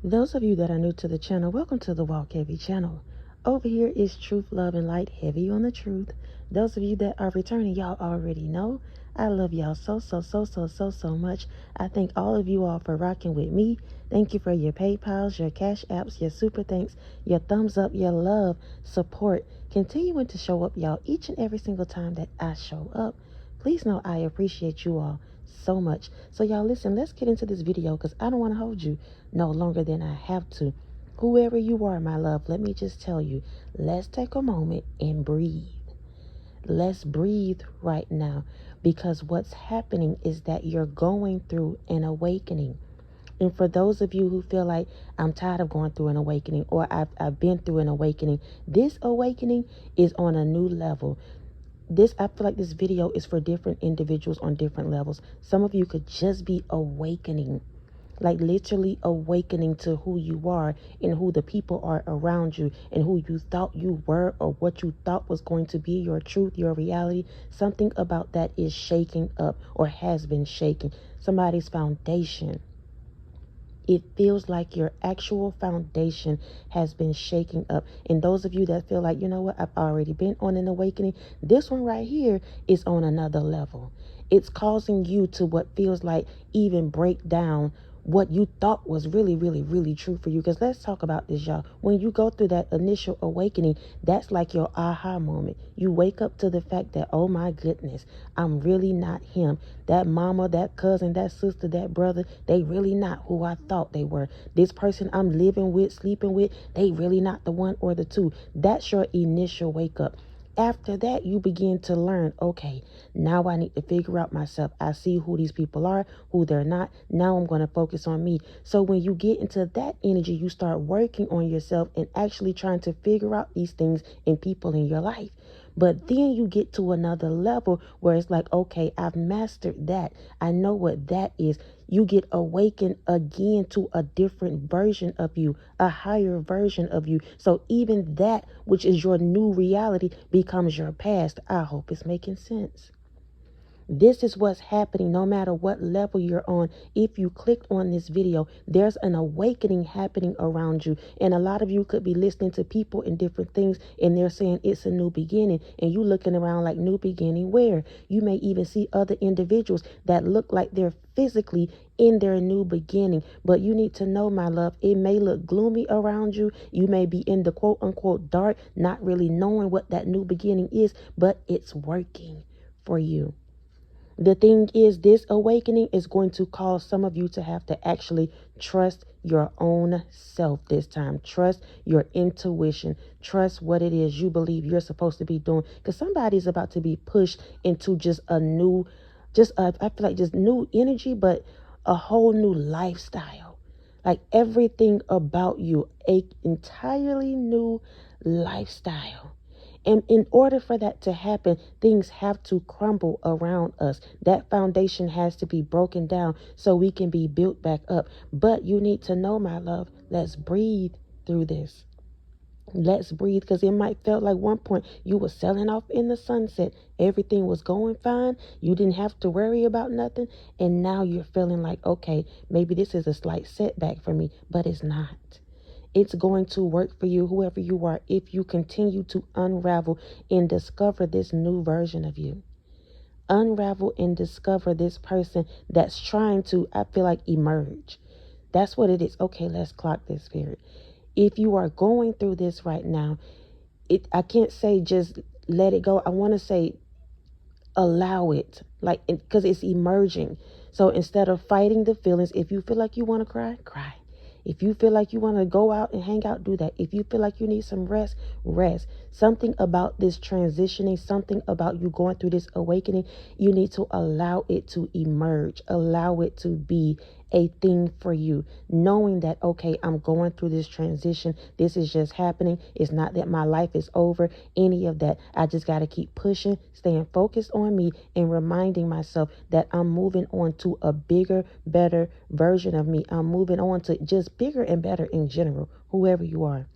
Those of you that are new to the channel, welcome to the Walk Heavy channel. Over here is truth, love, and light, heavy on the truth. Those of you that are returning, y'all already know. I love y'all so much. I thank all of you all for rocking with me. Thank you for your PayPals, your Cash Apps, your super thanks, your thumbs up, your love, support. Continuing to show up, y'all, each and every single time that I show up. Please know I appreciate you all so much. So y'all listen, let's get into this video because I don't want to hold you no longer than I have to. Whoever you are, my love, let me just tell you, let's take a moment and breathe. Let's breathe right now, because what's happening is that you're going through an awakening. And for those of you who feel like I'm tired of going through an awakening, or I've been through an awakening, this awakening is on a new level. I feel like this video is for different individuals on different levels. Some of you could just be awakening, like literally awakening to who you are and who the people are around you and who you thought you were, or what you thought was going to be your truth, your reality. Something about that is shaking up or has been shaking. Somebody's foundation. It feels like your actual foundation has been shaking up. And those of you that feel like, you know what, I've already been on an awakening, this one right here is on another level. It's causing you to what feels like even break down what you thought was really true for you. Because let's talk about this, y'all. When you go through that initial awakening, that's like your aha moment. You wake up to the fact that, oh my goodness, I'm really not him. That mama, that cousin, that sister, that brother, they really not who I thought they were. This person I'm living with, sleeping with, they really not the one or the two. That's your initial wake up. After that, you begin to learn, okay, now I need to figure out myself. I see who these people are, who they're not. Now I'm going to focus on me. So when you get into that energy, you start working on yourself and actually trying to figure out these things in people in your life. But then you get to another level where it's like, okay, I've mastered that. I know what that is. You get awakened again to a different version of you, a higher version of you. So even that, which is your new reality, becomes your past. I hope it's making sense. This is what's happening no matter what level you're on. If you clicked on this video, there's an awakening happening around you. And a lot of you could be listening to people and different things, and they're saying it's a new beginning. And you looking around like, new beginning where? You may even see other individuals that look like they're physically in their new beginning. But you need to know, my love, it may look gloomy around you. You may be in the quote unquote dark, not really knowing what that new beginning is, but it's working for you. The thing is, this awakening is going to cause some of you to have to actually trust your own self this time. Trust your intuition. Trust what it is you believe you're supposed to be doing. Because somebody's about to be pushed into just a new, I feel like just new energy, but a whole new lifestyle. Like everything about you, a entirely new lifestyle. And in order for that to happen, things have to crumble around us. That foundation has to be broken down so we can be built back up. But you need to know, my love, let's breathe through this. Let's breathe, because it might felt like one point you were sailing off in the sunset. Everything was going fine. You didn't have to worry about nothing. And now you're feeling like, okay, maybe this is a slight setback for me, but it's not. It's going to work for you, whoever you are, if you continue to unravel and discover this new version of you. Unravel and discover this person that's trying to, I feel like, emerge. That's what it is. Okay, let's clock this, spirit. If you are going through this right now, I can't say just let it go. I want to say allow it, like, because it's emerging. So instead of fighting the feelings, if you feel like you want to cry, cry. If you feel like you want to go out and hang out, do that. If you feel like you need some rest, rest. Something about this transitioning, something about you going through this awakening, you need to allow it to emerge. Allow it to be a thing for you. Knowing that, okay, I'm going through this transition. This is just happening. It's not that my life is over. Any of that. I just got to keep pushing, staying focused on me, and reminding myself that I'm moving on to a bigger, better version of me. I'm moving on to just bigger and better in general, whoever you are.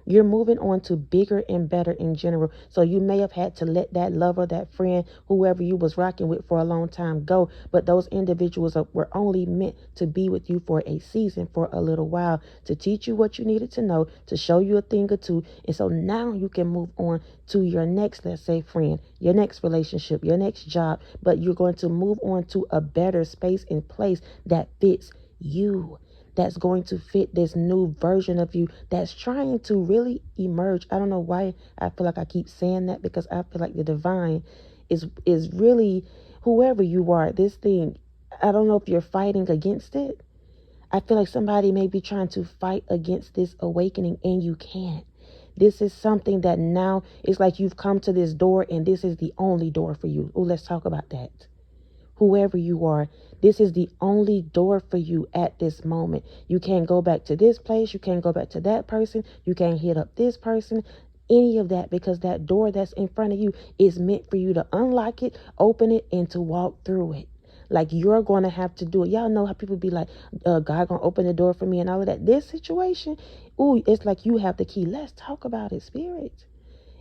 You're moving on to bigger and better in general. So you may have had to let that lover, that friend, whoever you was rocking with for a long time go. But those individuals were only meant to be with you for a season, for a little while, to teach you what you needed to know, to show you a thing or two. And so now you can move on to your next, let's say, friend, your next relationship, your next job. But you're going to move on to a better space and place that fits you, that's going to fit this new version of you that's trying to really emerge. I don't know why I feel like I keep saying that, because I feel like the divine is really whoever you are. This thing, I don't know if you're fighting against it. I feel like somebody may be trying to fight against this awakening and you can't. This is something that now it's like you've come to this door and this is the only door for you. Oh, let's talk about that. Whoever you are, this is the only door for you at this moment. You can't go back to this place. You can't go back to that person. You can't hit up this person, any of that, because that door that's in front of you is meant for you to unlock it, open it, and to walk through it. Like, you're going to have to do it. Y'all know how people be like, God going to open the door for me and all of that. This situation, ooh, it's like you have the key. Let's talk about it, spirit.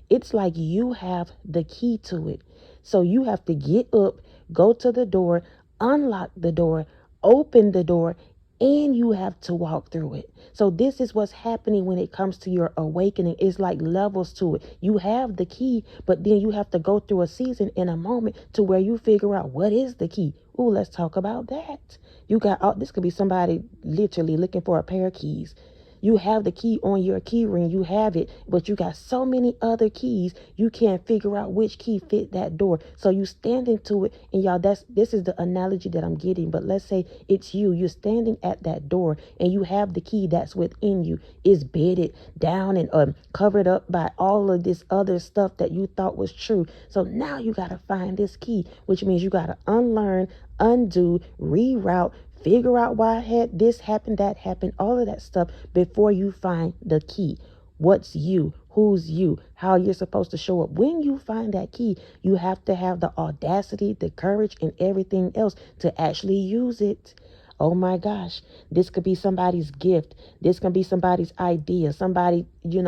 It's like you have the key to it. So you have to get up, go to the door, unlock the door, open the door, and you have to walk through it. So this is what's happening when it comes to your awakening. It's like levels to it. You have the key, but then you have to go through a season in a moment to where you figure out what is the key. Ooh, let's talk about that. You got, this could be somebody literally looking for a pair of keys. You have the key on your key ring, you have it, but you got so many other keys, you can't figure out which key fit that door. So you stand into it, and y'all, this is the analogy that I'm getting. But let's say it's you're standing at that door, and you have the key that's within you, is bedded down and covered up by all of this other stuff that you thought was true. So now you got to find this key, which means you got to unlearn, undo, reroute, figure out why had this happened, that happened, all of that stuff before you find the key. What's you? Who's you? How you're supposed to show up. When you find that key, you have to have the audacity, the courage, and everything else to actually use it. Oh my gosh, this could be somebody's gift. This can be somebody's idea. Somebody,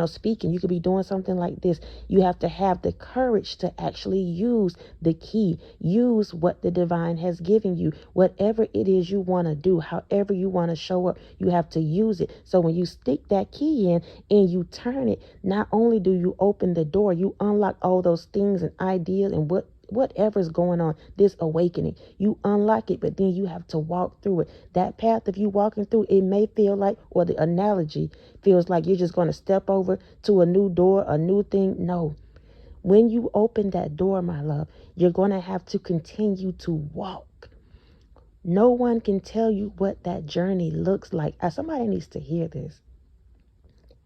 speaking. You could be doing something like this. You have to have the courage to actually use the key. Use what the divine has given you. Whatever it is you want to do, however you want to show up, you have to use it. So when you stick that key in and you turn it, not only do you open the door, you unlock all those things and ideas and whatever's going on, this awakening, you unlock it, but then you have to walk through it. That path of you walking through, it may feel like, or the analogy feels like you're just going to step over to a new door, a new thing. No. When you open that door, my love, you're going to have to continue to walk. No one can tell you what that journey looks like. Somebody needs to hear this.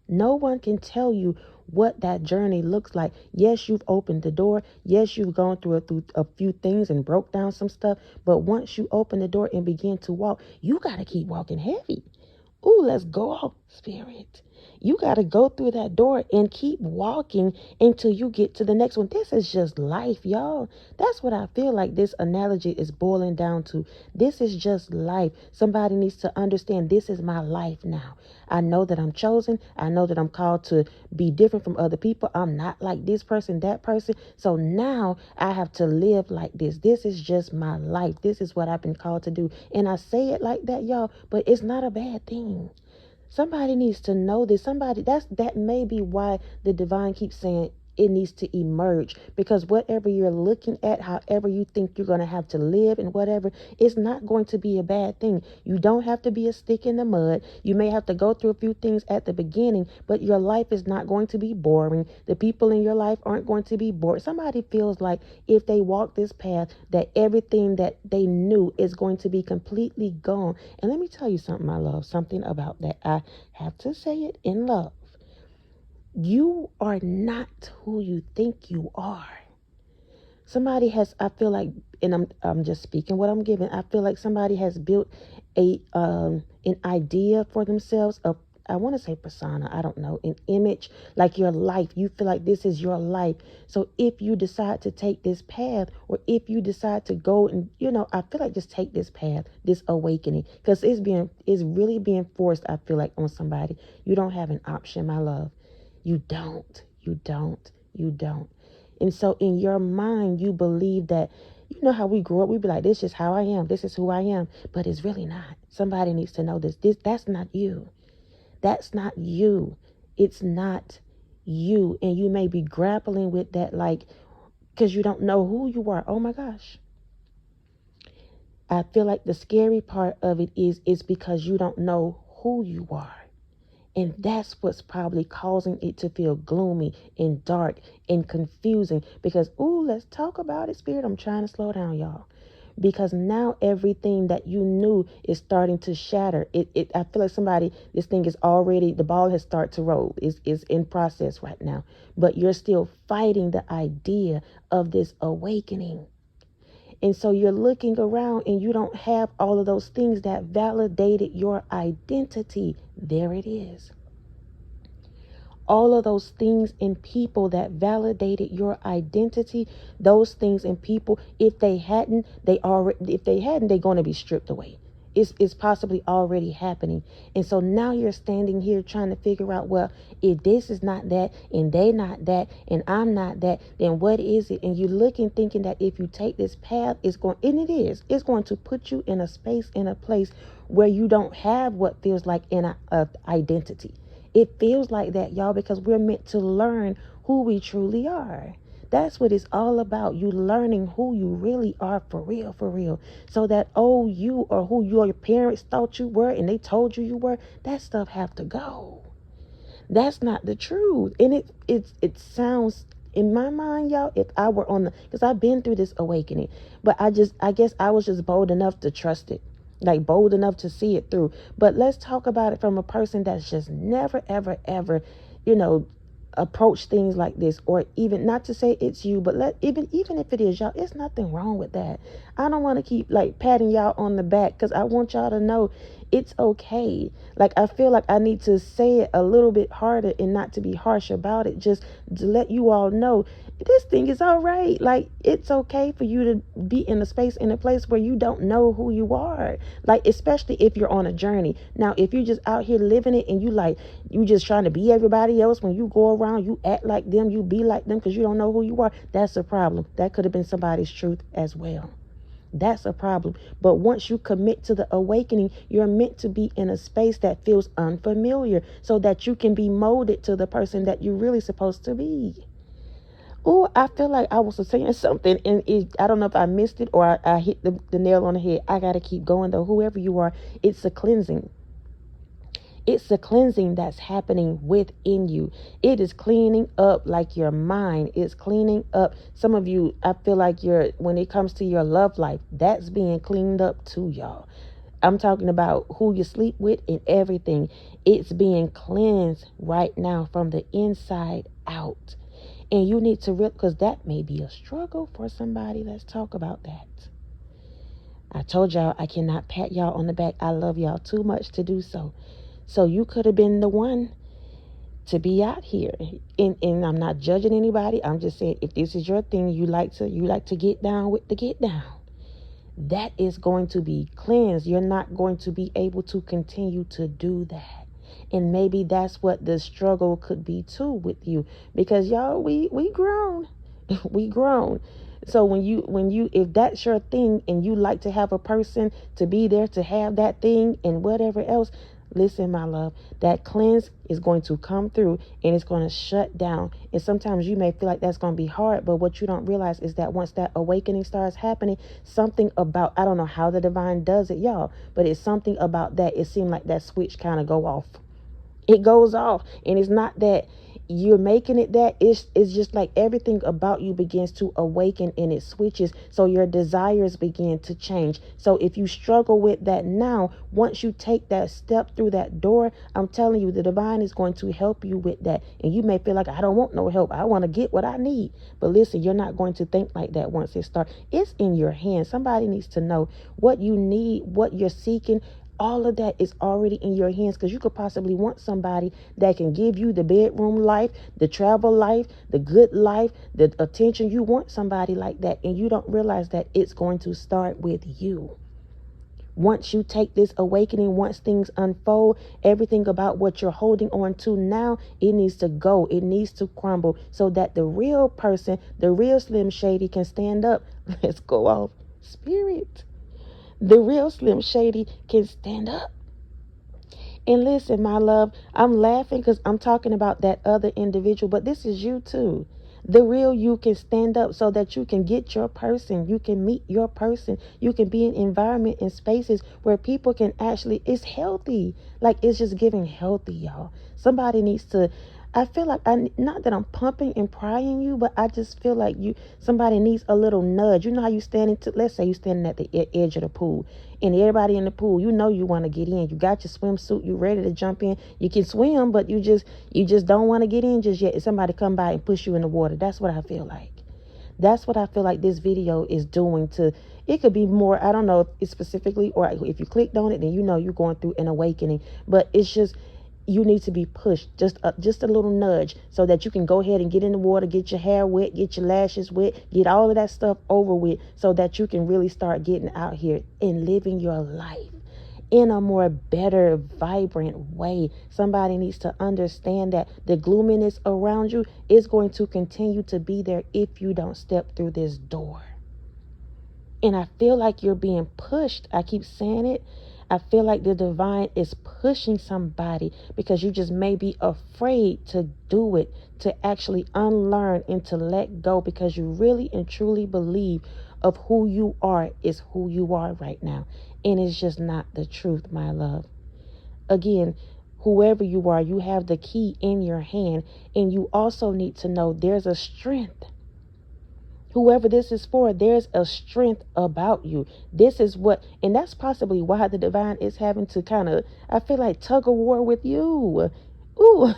No one can tell you what that journey looks like. Yes, you've opened the door. Yes, you've gone through a few things and broke down some stuff. But once you open the door and begin to walk, you got to keep walking heavy. Ooh, let's go out, spirit. You got to go through that door and keep walking until you get to the next one. This is just life, y'all. That's what I feel like this analogy is boiling down to. This is just life. Somebody needs to understand this is my life now. I know that I'm chosen. I know that I'm called to be different from other people. I'm not like this person, that person. So now I have to live like this. This is just my life. This is what I've been called to do. And I say it like that, y'all, but it's not a bad thing. Somebody needs to know this. That may be why the divine keeps saying it needs to emerge, because whatever you're looking at, however you think you're going to have to live and whatever, it's not going to be a bad thing. You don't have to be a stick in the mud. You may have to go through a few things at the beginning, but your life is not going to be boring. The people in your life aren't going to be bored. Somebody feels like if they walk this path, that everything that they knew is going to be completely gone. And let me tell you something, my love, something about that. I have to say it in love. You are not who you think you are. Somebody has, I feel like, and I'm just speaking what I'm giving. I feel like somebody has built an idea for themselves of, I want to say persona, I don't know, an image, like your life. You feel like this is your life. So if you decide to take this path, or if you decide to go and, I feel like just take this path, this awakening, because it's really being forced, I feel like, on somebody. You don't have an option, my love. You don't. You don't. You don't. And so in your mind, you believe that, you know how we grew up, we be like, this is how I am. This is who I am. But it's really not. Somebody needs to know this. That's not you. That's not you. It's not you. And you may be grappling with that, like, because you don't know who you are. Oh my gosh. I feel like the scary part of it is because you don't know who you are. And that's what's probably causing it to feel gloomy and dark and confusing. Because, ooh, let's talk about it, Spirit. I'm trying to slow down, y'all. Because now everything that you knew is starting to shatter. I feel like this thing is already, the ball has started to roll. Is in process right now. But you're still fighting the idea of this awakening. And so you're looking around and you don't have all of those things that validated your identity. There it is. All of those things and people that validated your identity, those things and people, if they hadn't, they're going to be stripped away. It's possibly already happening. And so now you're standing here trying to figure out, well, if this is not that and they not that and I'm not that, then what is it? And you're looking, thinking that if you take this path, it's going to put you in a space, in a place where you don't have what feels like an identity. It feels like that, y'all, because we're meant to learn who we truly are. That's what it's all about. You learning who you really are for real, for real. So that old you, or who your parents thought you were and they told you were, that stuff have to go. That's not the truth. And it sounds, in my mind, y'all, if I were because I've been through this awakening, but I guess I was just bold enough to trust it. Like bold enough to see it through. But let's talk about it from a person that's just never, ever, ever, approach things like this. Or even, not to say it's you, but even if it is y'all, it's nothing wrong with that. I don't want to keep like patting y'all on the back, because I want y'all to know it's okay. Like, I feel like I need to say it a little bit harder and not to be harsh about it, just to let you all know this thing is all right. Like, it's okay for you to be in a place where you don't know who you are. Like, especially if you're on a journey. Now, if you're just out here living it and you just trying to be everybody else, when you go around, you act like them, you be like them because you don't know who you are, that's a problem. That could have been somebody's truth as well. That's a problem. But once you commit to the awakening, you're meant to be in a space that feels unfamiliar so that you can be molded to the person that you're really supposed to be. Oh, I feel like I was saying something, and I don't know if I missed it or I hit the nail on the head. I got to keep going, though. Whoever you are, it's a cleansing. It's a cleansing that's happening within you. It is cleaning up, like, your mind. It's cleaning up. Some of you, I feel like when it comes to your love life, that's being cleaned up too, y'all. I'm talking about who you sleep with and everything. It's being cleansed right now from the inside out. And you need to because that may be a struggle for somebody. Let's talk about that. I told y'all I cannot pat y'all on the back. I love y'all too much to do so. So you could have been the one to be out here. And I'm not judging anybody. I'm just saying, if this is your thing, you like to get down with the get down, that is going to be cleansed. You're not going to be able to continue to do that. And maybe that's what the struggle could be too with you. Because y'all, we grown. We grown. So if that's your thing and you like to have a person to be there to have that thing and whatever else, listen, my love, that cleanse is going to come through and it's going to shut down. And sometimes you may feel like that's going to be hard, but what you don't realize is that once that awakening starts happening, something about, I don't know how the divine does it, y'all, but it's something about that. It seemed like that switch kind of go off. It goes off, and it's not that you're making it that. It's just like everything about you begins to awaken and it switches. So your desires begin to change. So if you struggle with that now, once you take that step through that door, I'm telling you, the divine is going to help you with that. And you may feel like, I don't want no help. I want to get what I need. But listen, you're not going to think like that once it starts. It's in your hands. Somebody needs to know what you need, what you're seeking. All of that is already in your hands, because you could possibly want somebody that can give you the bedroom life, the travel life, the good life, the attention. You want somebody like that, and you don't realize that it's going to start with you. Once you take this awakening, once things unfold, everything about what you're holding on to now, it needs to go. It needs to crumble so that the real person, the real Slim Shady can stand up. Let's go off spirit. The real Slim Shady can stand up. And listen, my love, I'm laughing because I'm talking about that other individual, but this is you too. The real you can stand up so that you can get your person. You can meet your person. You can be in environment and spaces where people can actually, it's healthy. Like it's just giving healthy, y'all. Somebody needs to, I feel like not that I'm pumping and prying you, but I just feel like somebody needs a little nudge. You know how you standing let's say you standing at the edge of the pool, and everybody in the pool, you know you want to get in. You got your swimsuit, you ready to jump in. You can swim, but you just don't want to get in just yet. Somebody come by and push you in the water. That's what I feel like. That's what I feel like this video is doing to, it could be more, I don't know if it's specifically, or if you clicked on it, then you know you're going through an awakening. But it's just, you need to be pushed, just a little nudge so that you can go ahead and get in the water, get your hair wet, get your lashes wet, get all of that stuff over with so that you can really start getting out here and living your life in a more better, vibrant way. Somebody needs to understand that the gloominess around you is going to continue to be there if you don't step through this door. And I feel like you're being pushed. I keep saying it. I feel like the divine is pushing somebody because you just may be afraid to do it, to actually unlearn and to let go, because you really and truly believe of who you are is who you are right now. And it's just not the truth, my love. Again, whoever you are, you have the key in your hand, and you also need to know there's a strength. Whoever this is for, there's a strength about you. This is what, and that's possibly why the divine is having to kind of, I feel like, tug of war with you. Ooh,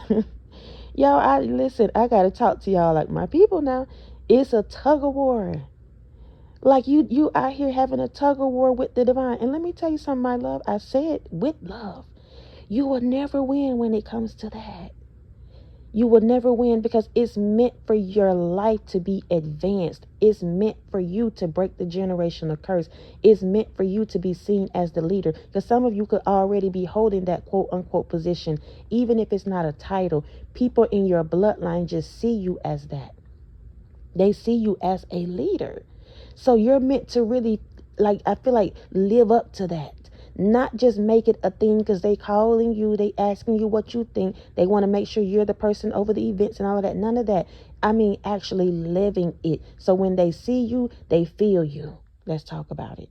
y'all, listen, I got to talk to y'all like my people now. It's a tug of war. Like you out here having a tug of war with the divine. And let me tell you something, my love. I say it with love. You will never win when it comes to that. You will never win because it's meant for your life to be advanced. It's meant for you to break the generational curse. It's meant for you to be seen as the leader. Because some of you could already be holding that quote unquote position. Even if it's not a title, people in your bloodline just see you as that. They see you as a leader. So you're meant to really, like, I feel like, live up to that. Not just make it a thing because they calling you, they asking you what you think. They want to make sure you're the person over the events and all of that. None of that. I mean, actually living it. So when they see you, they feel you. Let's talk about it.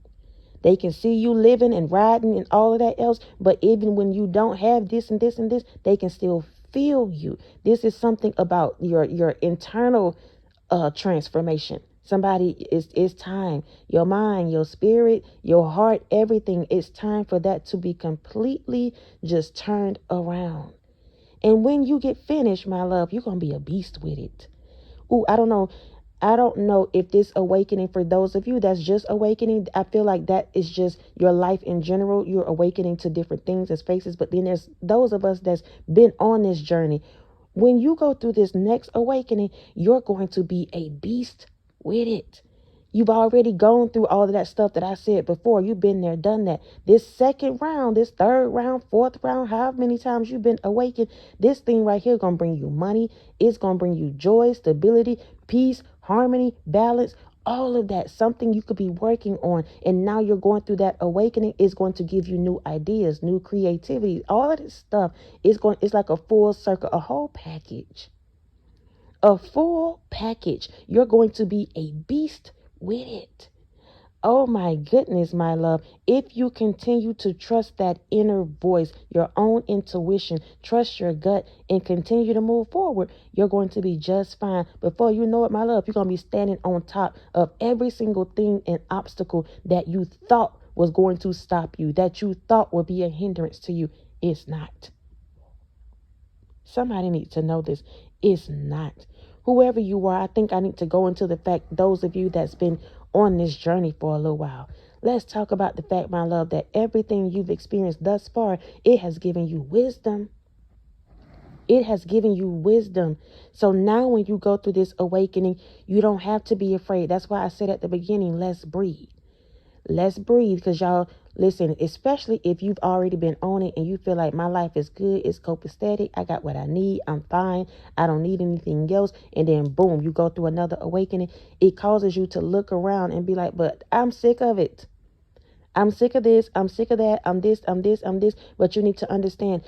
They can see you living and riding and all of that else. But even when you don't have this and this and this, they can still feel you. This is something about your internal transformation. Somebody, it's time. Your mind, your spirit, your heart, everything. It's time for that to be completely just turned around. And when you get finished, my love, you're going to be a beast with it. Ooh, I don't know. I don't know if this awakening, for those of you that's just awakening, I feel like that is just your life in general. You're awakening to different things and spaces. But then there's those of us that's been on this journey. When you go through this next awakening, you're going to be a beast with it. You've already gone through all of that stuff that I said before. You've been there, done that. This second round, this third round, fourth round, however many times you've been awakened, this thing right here is going to bring you money. It's going to bring you joy, stability, peace, harmony, balance, all of that. Something you could be working on. And now you're going through that awakening is going to give you new ideas, new creativity. All of this stuff it's like a full circle, a whole package. A full package. You're going to be a beast with it. Oh my goodness, my love. If you continue to trust that inner voice, your own intuition, trust your gut, and continue to move forward, you're going to be just fine. Before you know it, my love, you're going to be standing on top of every single thing and obstacle that you thought was going to stop you, that you thought would be a hindrance to you. It's not. Somebody needs to know this. It's not. Whoever you are, I think I need to go into the fact, those of you that's been on this journey for a little while. Let's talk about the fact, my love, that everything you've experienced thus far, it has given you wisdom. It has given you wisdom. So now when you go through this awakening, you don't have to be afraid. That's why I said at the beginning, let's breathe. Let's breathe, because y'all, Listen, especially if you've already been on it and you feel like my life is good, it's copacetic, I got what I need, I'm fine, I don't need anything else. And then boom, you go through another awakening. It causes you to look around and be like, but I'm sick of it. I'm sick of this. I'm sick of that. I'm this, I'm this, I'm this. But you need to understand,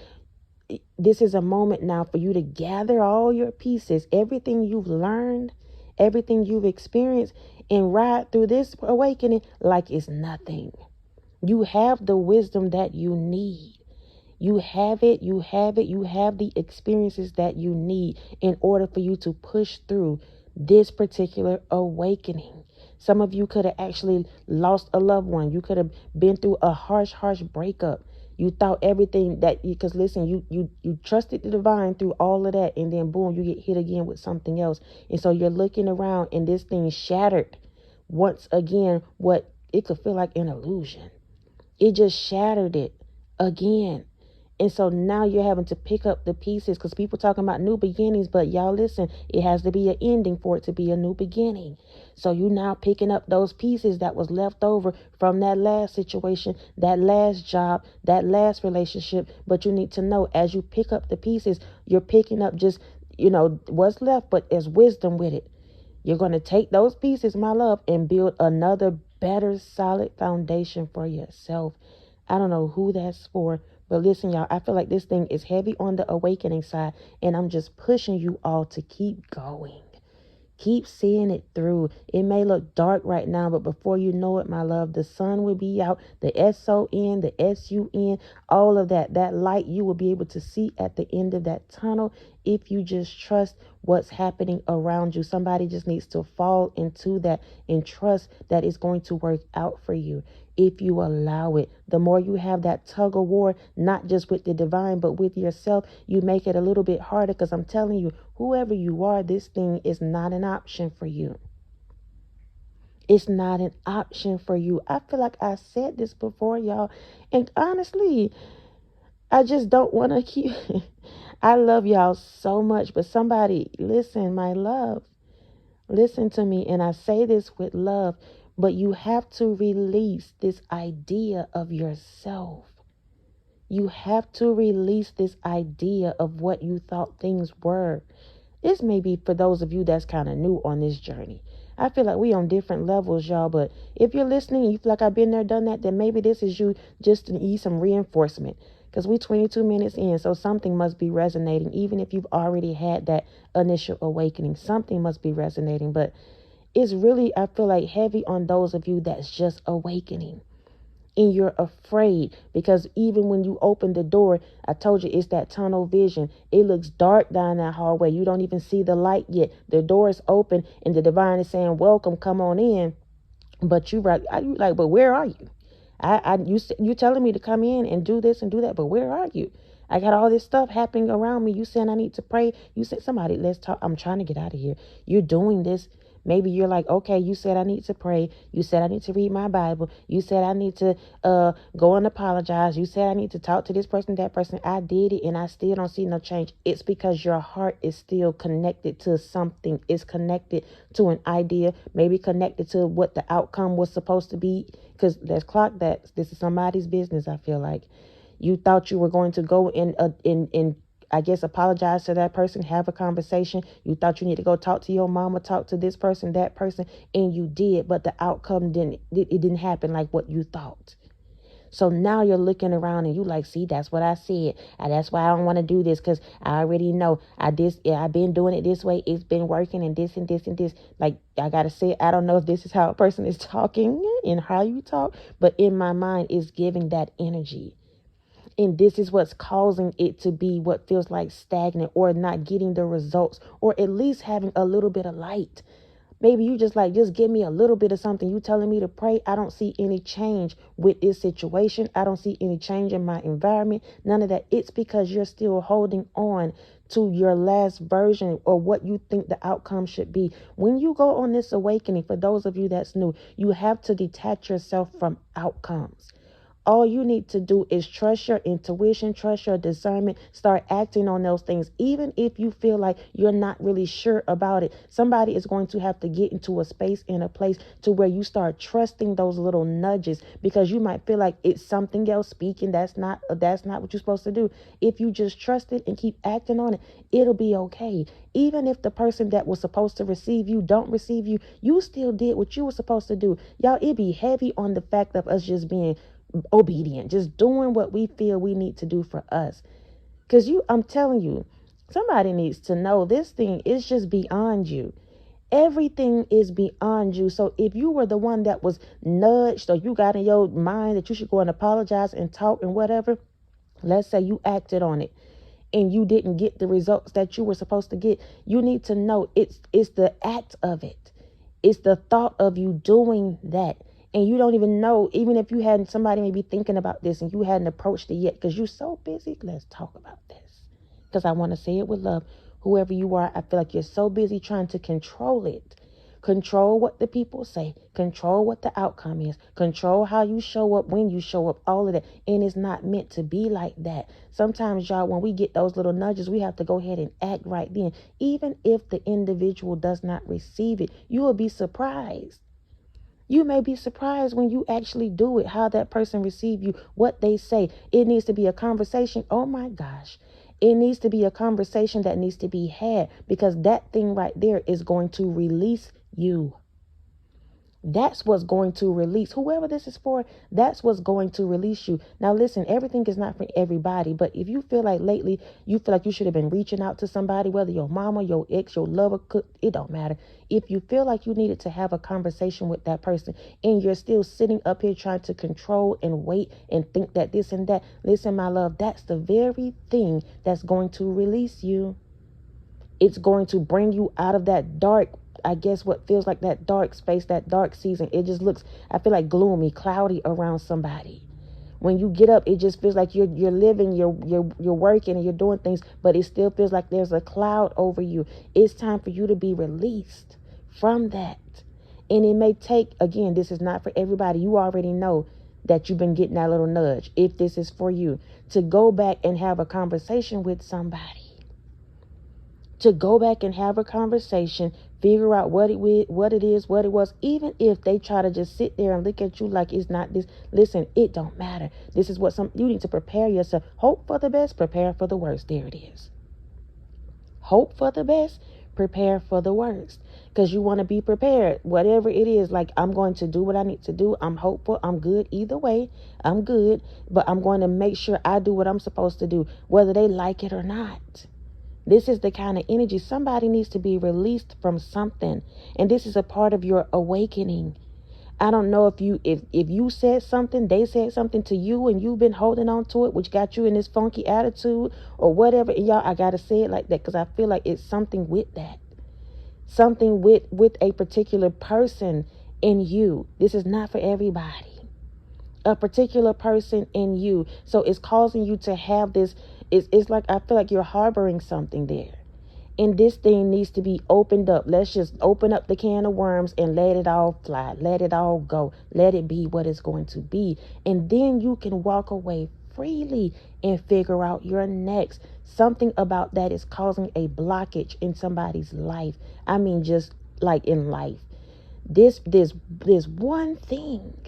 this is a moment now for you to gather all your pieces, everything you've learned, everything you've experienced, and ride through this awakening like it's nothing. You have the wisdom that you need. You have it, you have it, you have the experiences that you need in order for you to push through this particular awakening. Some of you could have actually lost a loved one. You could have been through a harsh breakup. You thought everything that you, because listen, you trusted the divine through all of that, and then boom, you get hit again with something else. And so you're looking around and this thing shattered once again, what it could feel like an illusion. It just shattered it again. And so now you're having to pick up the pieces, because people talking about new beginnings, but y'all listen, it has to be an ending for it to be a new beginning. So you now picking up those pieces that was left over from that last situation, that last job, that last relationship. But you need to know, as you pick up the pieces, you're picking up just, what's left, but there's wisdom with it. You're going to take those pieces, my love, and build another better, solid foundation for yourself. I don't know who that's for, but listen, y'all, I feel like this thing is heavy on the awakening side, and I'm just pushing you all to keep going. Keep seeing it through. It may look dark right now, but before you know it, my love, the sun will be out. The S-O-N, the S-U-N, all of that. That light you will be able to see at the end of that tunnel if you just trust what's happening around you. Somebody just needs to fall into that and trust that it's going to work out for you if you allow it. The more you have that tug of war, not just with the divine, but with yourself, you make it a little bit harder, because I'm telling you, whoever you are, this thing is not an option for you. It's not an option for you. I feel like I said this before, y'all. And honestly, I just don't want to keep... I love y'all so much, but somebody, listen, my love, listen to me. And I say this with love, but you have to release this idea of yourself. You have to release this idea of what you thought things were. This may be for those of you that's kind of new on this journey. I feel like we on different levels, y'all. But if you're listening and you feel like I've been there, done that, then maybe this is you just to need some reinforcement. Because we 22 minutes in, so something must be resonating. Even if you've already had that initial awakening, something must be resonating. But it's really, I feel like, heavy on those of you that's just awakening. And you're afraid, because even when you open the door, I told you it's that tunnel vision. It looks dark down that hallway. You don't even see the light yet. The door is open and the divine is saying, welcome, come on in. But you like, but where are you? You telling me to come in and do this and do that, but where are you? I got all this stuff happening around me. You saying I need to pray. You said, somebody, let's talk. I'm trying to get out of here. You're doing this. Maybe you're like, okay, you said I need to pray. You said I need to read my Bible. You said I need to go and apologize. You said I need to talk to this person, that person. I did it and I still don't see no change. It's because your heart is still connected to something. It's connected to an idea, maybe connected to what the outcome was supposed to be. Because let's clock that. This is somebody's business, I feel like. You thought you were going to go in I guess, apologize to that person, have a conversation. You thought you need to go talk to your mama, talk to this person, that person, and you did, but the outcome didn't happen like what you thought. So now you're looking around and you like, see, that's what I said. And that's why I don't want to do this, because I already know I've been doing it this way. It's been working, and this and this and this. Like, I got to say, I don't know if this is how a person is talking and how you talk, but in my mind, it's giving that energy. And this is what's causing it to be what feels like stagnant, or not getting the results, or at least having a little bit of light. Maybe you just like, just give me a little bit of something. You telling me to pray. I don't see any change with this situation. I don't see any change in my environment. None of that. It's because you're still holding on to your last version, or what you think the outcome should be. When you go on this awakening, for those of you that's new, you have to detach yourself from outcomes. All you need to do is trust your intuition, trust your discernment, start acting on those things. Even if you feel like you're not really sure about it, somebody is going to have to get into a space and a place to where you start trusting those little nudges, because you might feel like it's something else speaking. That's not what you're supposed to do. If you just trust it and keep acting on it, it'll be okay. Even if the person that was supposed to receive you don't receive you, you still did what you were supposed to do. Y'all, it be heavy on the fact of us just being obedient, just doing what we feel we need to do for us. Because I'm telling you, somebody needs to know this thing is just beyond you. Everything is beyond you. So if you were the one that was nudged, or you got in your mind that you should go and apologize and talk and whatever, let's say you acted on it and you didn't get the results that you were supposed to get, you need to know it's the act of it. It's the thought of you doing that. And you don't even know, even if you hadn't, somebody may be thinking about this and you hadn't approached it yet because you're so busy. Let's talk about this, because I want to say it with love. Whoever you are, I feel like you're so busy trying to control it. Control what the people say. Control what the outcome is. Control how you show up, when you show up, all of that. And it's not meant to be like that. Sometimes, y'all, when we get those little nudges, we have to go ahead and act right then. Even if the individual does not receive it, you will be surprised. You may be surprised when you actually do it, how that person receive you, what they say. It needs to be a conversation. Oh my gosh. It needs to be a conversation that needs to be had, because that thing right there is going to release you. That's what's going to release whoever this is for. That's what's going to release you. Now, listen, everything is not for everybody. But if you feel like lately you feel like you should have been reaching out to somebody, whether your mama, your ex, your lover, it don't matter. If you feel like you needed to have a conversation with that person and you're still sitting up here trying to control and wait and think that this and that, listen, my love, that's the very thing that's going to release you. It's going to bring you out of that dark, I guess what feels like that dark space, that dark season. It just looks, I feel like gloomy, cloudy around somebody. When you get up, it just feels like you're living, you're working and you're doing things, but it still feels like there's a cloud over you. It's time for you to be released from that. And it may take, again, this is not for everybody. You already know that you've been getting that little nudge. If this is for you, to go back and have a conversation with somebody. To go back and have a conversation, figure out what it is, what it was. Even if they try to just sit there and look at you like it's not this, listen, it don't matter. This is what you need to prepare yourself. Hope for the best, prepare for the worst. There it is. Hope for the best, prepare for the worst. Because you want to be prepared. Whatever it is, like, I'm going to do what I need to do. I'm hopeful. I'm good either way. I'm good. But I'm going to make sure I do what I'm supposed to do, whether they like it or not. This is the kind of energy. Somebody needs to be released from something. And this is a part of your awakening. I don't know if you said something, they said something to you and you've been holding on to it, which got you in this funky attitude or whatever. And y'all, I got to say it like that because I feel like it's something with that. Something with a particular person in you. This is not for everybody. A particular person in you. So it's causing you to have this. It's like, I feel like you're harboring something there. And this thing needs to be opened up. Let's just open up the can of worms and let it all fly. Let it all go. Let it be what it's going to be. And then you can walk away freely and figure out your next. Something about that is causing a blockage in somebody's life. I mean, just like in life. This one thing.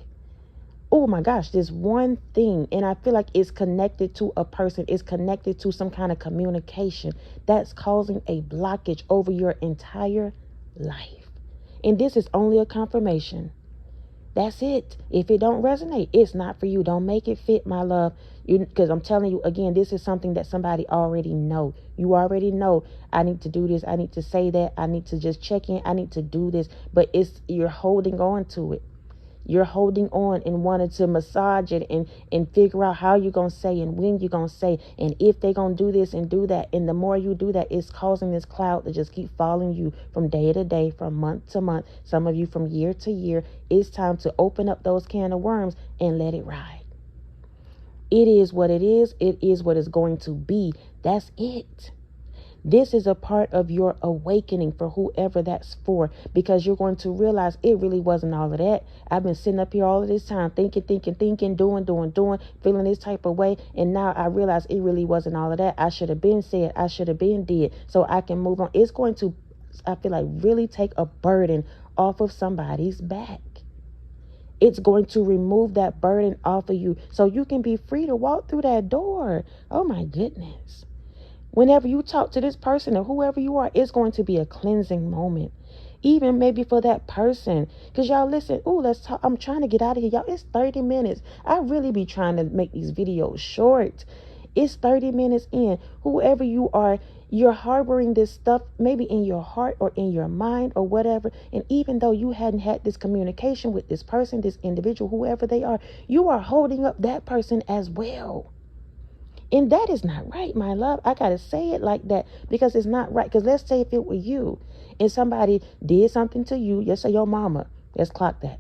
Oh my gosh, this one thing. And I feel like it's connected to a person. It's connected to some kind of communication that's causing a blockage over your entire life. And this is only a confirmation. That's it. If it don't resonate, it's not for you. Don't make it fit, my love. Because I'm telling you, again, this is something that somebody already know. You already know, I need to do this. I need to say that. I need to just check in. I need to do this. But you're holding on to it. You're holding on and wanting to massage it and figure out how you're going to say and when you're going to say and if they're going to do this and do that. And the more you do that, it's causing this cloud to just keep following you from day to day, from month to month, some of you from year to year. It's time to open up those can of worms and let it ride. It is what it is. It is what it's going to be. That's it. This is a part of your awakening for whoever that's for, because you're going to realize it really wasn't all of that. I've been sitting up here all of this time thinking, doing, feeling this type of way. And now I realize it really wasn't all of that. I should have been said, I should have been did, so I can move on. It's going to, I feel like, really take a burden off of somebody's back. It's going to remove that burden off of you so you can be free to walk through that door. Oh my goodness. Whenever you talk to this person or whoever you are, it's going to be a cleansing moment. Even maybe for that person. Because y'all listen, let's talk. I'm trying to get out of here. Y'all, it's 30 minutes. I really be trying to make these videos short. It's 30 minutes in. Whoever you are, you're harboring this stuff maybe in your heart or in your mind or whatever. And even though you hadn't had this communication with this person, this individual, whoever they are, you are holding up that person as well. And that is not right, my love. I got to say it like that because it's not right. Because let's say if it were you and somebody did something to you, let's say your mama, let's clock that.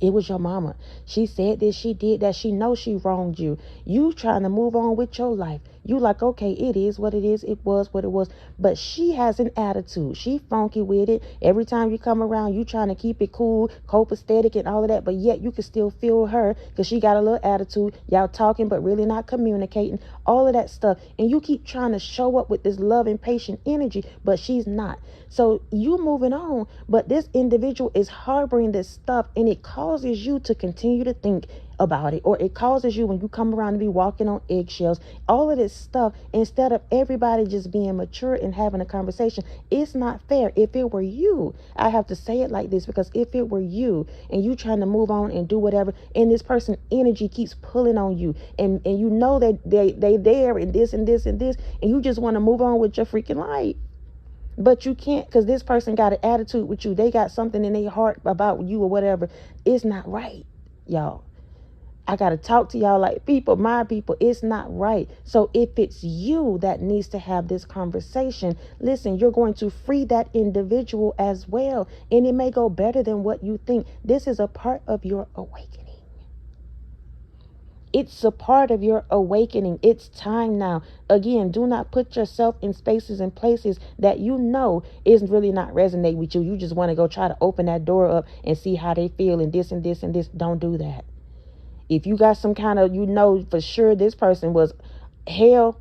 It was your mama. She said this, she did that. She knows she wronged you. You trying to move on with your life. You like, okay, it is what it is. It was what it was. But she has an attitude. She funky with it. Every time you come around, you trying to keep it cool, copacetic and all of that. But yet you can still feel her because she got a little attitude. Y'all talking, but really not communicating. All of that stuff. And you keep trying to show up with this love and patient energy, but she's not. So you moving on, but this individual is harboring this stuff, and it causes you to continue to think about it, or it causes you when you come around to be walking on eggshells, all of this stuff, instead of everybody just being mature and having a conversation. It's not fair. If it were you, I have to say it like this, because if it were you and you trying to move on and do whatever, and this person energy keeps pulling on you, and you know that they there and this and this and this, and you just want to move on with your freaking life. But you can't, because this person got an attitude with you. They got something in their heart about you or whatever. It's not right, y'all. I got to talk to y'all like people, my people. It's not right. So if it's you that needs to have this conversation, listen, you're going to free that individual as well. And it may go better than what you think. This is a part of your awakening. It's a part of your awakening. It's time now. Again, do not put yourself in spaces and places that you know is really not resonating with you. You just want to go try to open that door up and see how they feel and this and this and this. Don't do that. If you got some kind of, you know for sure this person was hell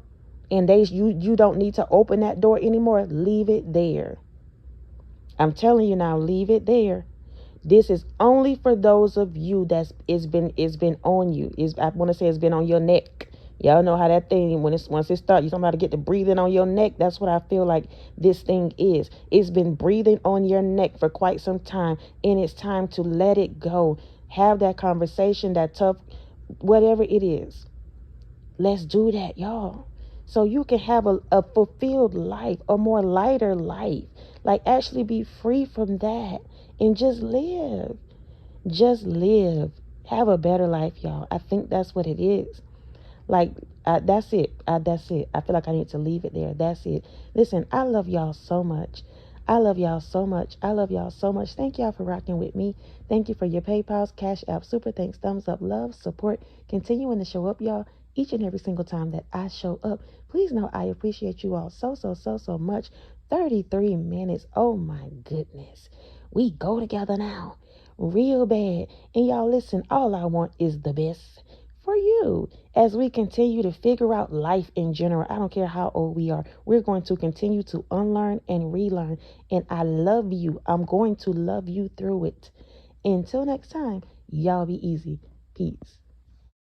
and you don't need to open that door anymore, leave it there. I'm telling you now, leave it there. This is only for those of you it's been on you. I want to say it's been on your neck. Y'all know how that thing, once it starts, you're talking about to get the breathing on your neck. That's what I feel like this thing is. It's been breathing on your neck for quite some time, and it's time to let it go. Have that conversation, that tough, whatever it is. Let's do that, y'all. So you can have a fulfilled life, a more lighter life. Like actually be free from that and just live. Just live. Have a better life, y'all. I think that's what it is. Like, that's it. That's it. I feel like I need to leave it there. That's it. Listen, I love y'all so much. I love y'all so much. I love y'all so much. Thank y'all for rocking with me. Thank you for your PayPals, Cash App, super thanks, thumbs up, love, support, continuing to show up, y'all, each and every single time that I show up. Please know I appreciate you all so much. 33 minutes. Oh my goodness. We go together now. Real bad. And y'all listen, all I want is the best for you as we continue to figure out life in general. I don't care how old we are. We're going to continue to unlearn and relearn. And I love you. I'm going to love you through it. Until next time, y'all be easy. Peace.